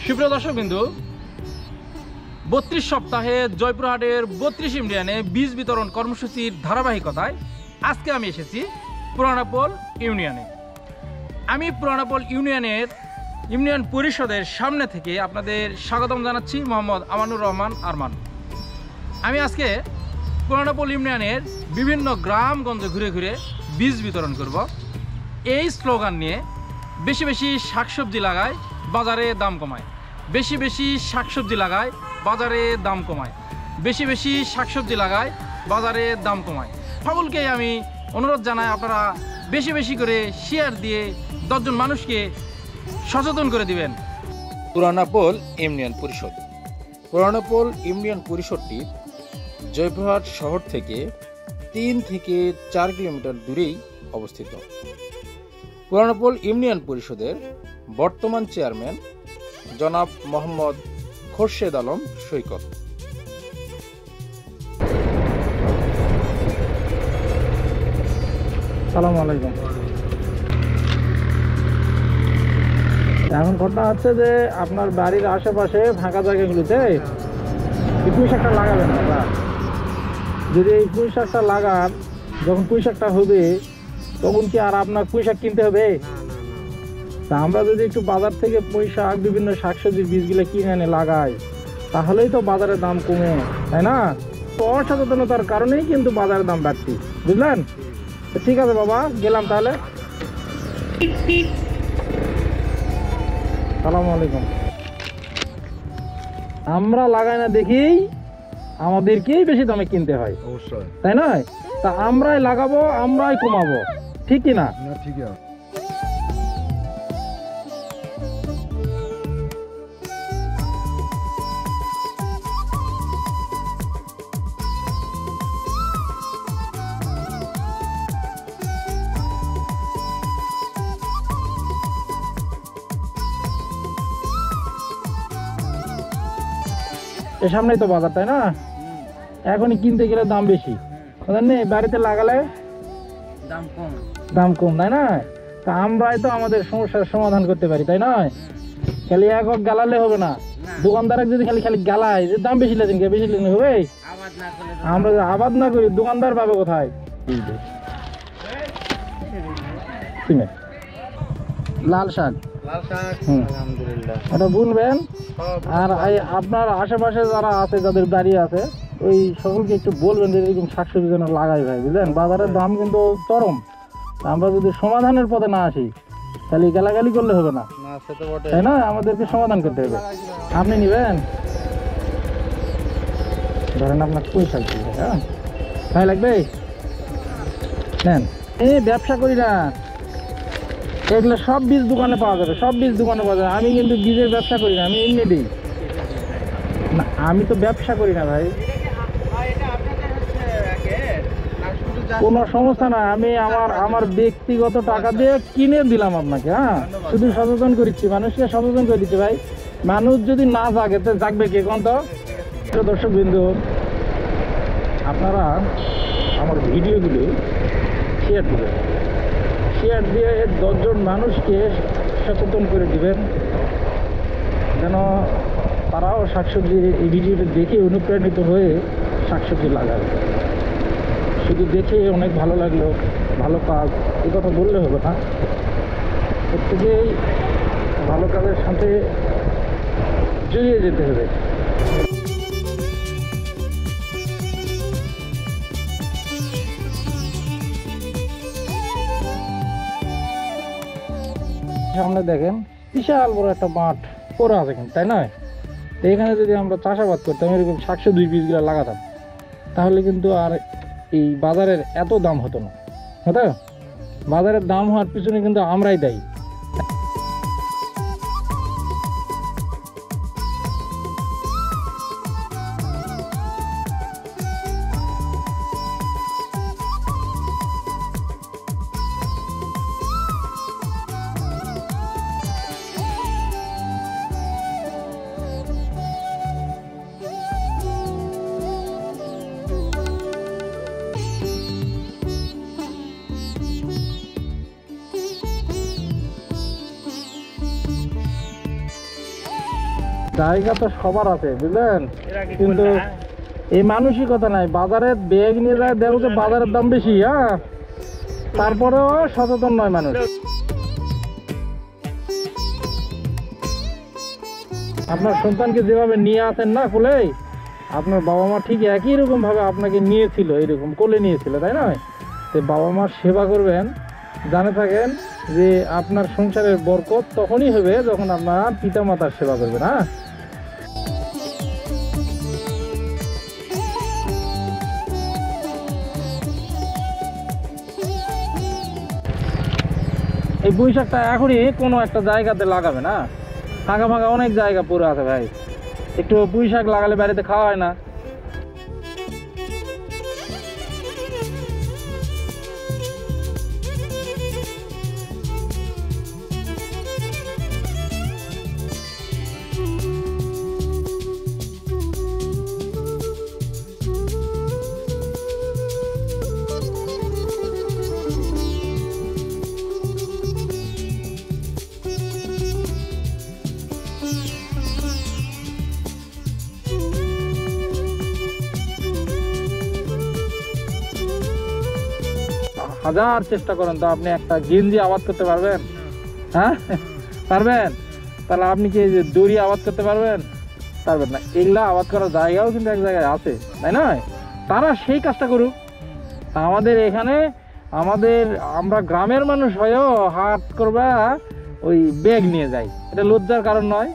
সুপ্রিয় দর্শকবৃন্দ, 32 সপ্তাহে জয়পুরহাটের 32 ইউনিয়নে বীজ বিতরণ কর্মসূচির ধারাবাহিকতায় আজকে আমি এসেছি পুরানাপোল ইউনিয়নে। আমি পুরানাপোল ইউনিয়ন পরিষদের সামনে থেকে আপনাদের স্বাগতম জানাচ্ছি। মোহাম্মদ আমানুর রহমান আরমান। আমি আজকে পুরানাপোল ইউনিয়নের বিভিন্ন গ্রামগঞ্জে ঘুরে ঘুরে বীজ বিতরণ করব। এই স্লোগান নিয়ে বেশি বেশি শাকসবজি লাগায়, বাজারে দাম কমায়। বেশি বেশি শাকসবজি লাগায়, বাজারে দাম কমায়। বেশি বেশি শাকসবজি লাগায়, বাজারে দাম কমায়। সকলকে আমি অনুরোধ জানাই, আপনারা বেশি বেশি করে শেয়ার দিয়ে 10 জন মানুষকে সচেতন করে দিবেন। পুরানাপোল ইউনিয়ন পরিষদ। পুরানাপোল ইউনিয়ন পরিষদটি জয়পুরহাট শহর থেকে 3 থেকে 4 কিলোমিটার দূরেই অবস্থিত। পুরানাপোল ইউনিয়ন পরিষদের বর্তমান চেয়ারম্যান জনাব মোহাম্মদ খোরশেদ আলম সৈকত। সালাম আলাইকুম। এখন ঘটনা হচ্ছে যে আপনার বাড়ির আশেপাশে ফাঁকা জায়গাগুলোতে পুঁই শাকটা লাগাবেন। আপনারা যদি এই পুঁই শাকটা লাগান, যখন পুঁই শাকটা হবে তখন কি আর আপনার পুঁই শাক কিনতে হবে? তা আমরা যদি একটু বাজার থেকে পুঁই শাক, বিভিন্ন শাকসবজির বীজগুলো কিনে এনে লাগাই, তাহলেই তো বাজারের দাম কমে, তাই না? তো অসচেতনতার কারণেই কিন্তু বাজারের দাম বাড়তি, বুঝলেন? ঠিক আছে বাবা, গেলাম তাহলে। সালাম আলাইকুম। আমরা লাগাই না দেখেই আমাদেরকেই বেশি দামে কিনতে হয়, অবশ্যই, তাই নয়? তা আমরাই লাগাবো, আমরাই কমাবো, ঠিক কিনা? ঠিক আছে। এর সামনেই তো বাজার, তাই না? এখনই কিনতে গেলে দাম বেশি, বাড়িতে লাগালে দাম কম, তাই না? তা আমরাই তো আমাদের সমস্যার সমাধান করতে পারি, তাই নয়? খালি একক গালালে হবে না। দোকানদার যদি খালি খালি গালায় যে দাম বেশি লাগছে, বেশি লাগলে হবে? আমরা যদি আবাদ না করি, দোকানদার পাবে কোথায়? লাল শাক, ওটা বুনবেন। আর আপনার আশেপাশে যারা আছে, যাদের বাড়ি আছে, ওই সকলকে একটু বলবেন যে এরকম শাকসবজি যেন লাগাই, ভাই, বুঝলেন? বাজারের দাম কিন্তু চরম। আমরা যদি সমাধানের পথে না আসি, খালি গালাগালি করলে হবে না, তাই না? আমাদেরকে সমাধান করতে হবে। আপনি নিবেন, ধরেন আপনার পুঁই শাক, হ্যাঁ ভাই লাগবে, নেন। এই ব্যবসা করি না, এগুলো সব বীজ দোকানে পাওয়া যাবে, সব বীজ দোকানে পাওয়া যাবে। আমি কিন্তু বীজের ব্যবসা করি না, আমি এমনি দিই না। আমি তো ব্যবসা করি না ভাই, কোনো সমস্যা না। আমি আমার ব্যক্তিগত টাকা দিয়ে কিনে দিলাম আপনাকে। হ্যাঁ, শুধু সচেতন করছি, মানুষকে সচেতন করে দিচ্ছি ভাই। মানুষ যদি না জাগে তো জাগবে কে? কোন তো দর্শকবৃন্দ, আপনারা আমার ভিডিওগুলো শেয়ার দিবেন, শেয়ার দিয়ে 10 জন মানুষকে সচেতন করে দিবেন, যেন তারাও শাকসবজি এই ভিডিওটা দেখে অনুপ্রাণিত হয়ে শাকসবজি লাগাবে। শুধু দেখে অনেক ভালো লাগলো, ভালো কাজ, এই কথা বললে হবে না। প্রত্যেকেই ভালো কাজের সাথে জড়িয়ে যেতে হবে। সামনে দেখেন বিশাল বড় একটা মাঠ পড়ে আছে, তাই নয়? তো এখানে যদি আমরা চাষাবাদ করতাম, এরকম শাকসবজি বীজগুলো লাগাতাম, তাহলে কিন্তু আর এই বাজারের এত দাম হতো না, হতো? বাজারের দাম হওয়ার পিছনে কিন্তু আমরাই দায়ী। জায়গা তো সবার আছে বুঝলেন, কিন্তু এই মানসিকতা নাই। বাজারে ব্যাগ নিয়ে যায়, দেখো যে বাজারের দাম বেশি, হ্যাঁ, তারপরেও সচেতন নয় মানুষ। আপনার সন্তানকে যেভাবে নিয়ে আসেন না কোলে, আপনার বাবা মা ঠিক একই রকম ভাবে আপনাকে নিয়েছিল, এরকম কোলে নিয়েছিল, তাই না? তো বাবা মার সেবা করবেন, জানে থাকেন যে আপনার সংসারের বরকত তখনই হবে যখন আপনার পিতা মাতার সেবা করবেন। হ্যাঁ, এই পুঁই শাকটা এখনই কোনো একটা জায়গাতে লাগাবে না, ফাঁকা ফাঁকা অনেক জায়গা পড়ে আছে ভাই, একটু পুঁই শাক লাগালে বাড়িতে খাওয়া হয় না। হাজার চেষ্টা করেন তো আপনি একটা গেঞ্জি আবাদ করতে পারবেন? হ্যাঁ, পারবেন? তাহলে আপনি কি যে দড়ি আবাদ করতে পারবেন? পারবেন না। এগুলা আবাদ করার জায়গাও কিন্তু এক জায়গায় আছে, তাই না? তারা সেই কাজটা করুক। আমাদের এখানে আমরা গ্রামের মানুষ হয়েও হাট করবা ওই ব্যাগ নিয়ে যাই, এটা লজ্জার কারণ নয়?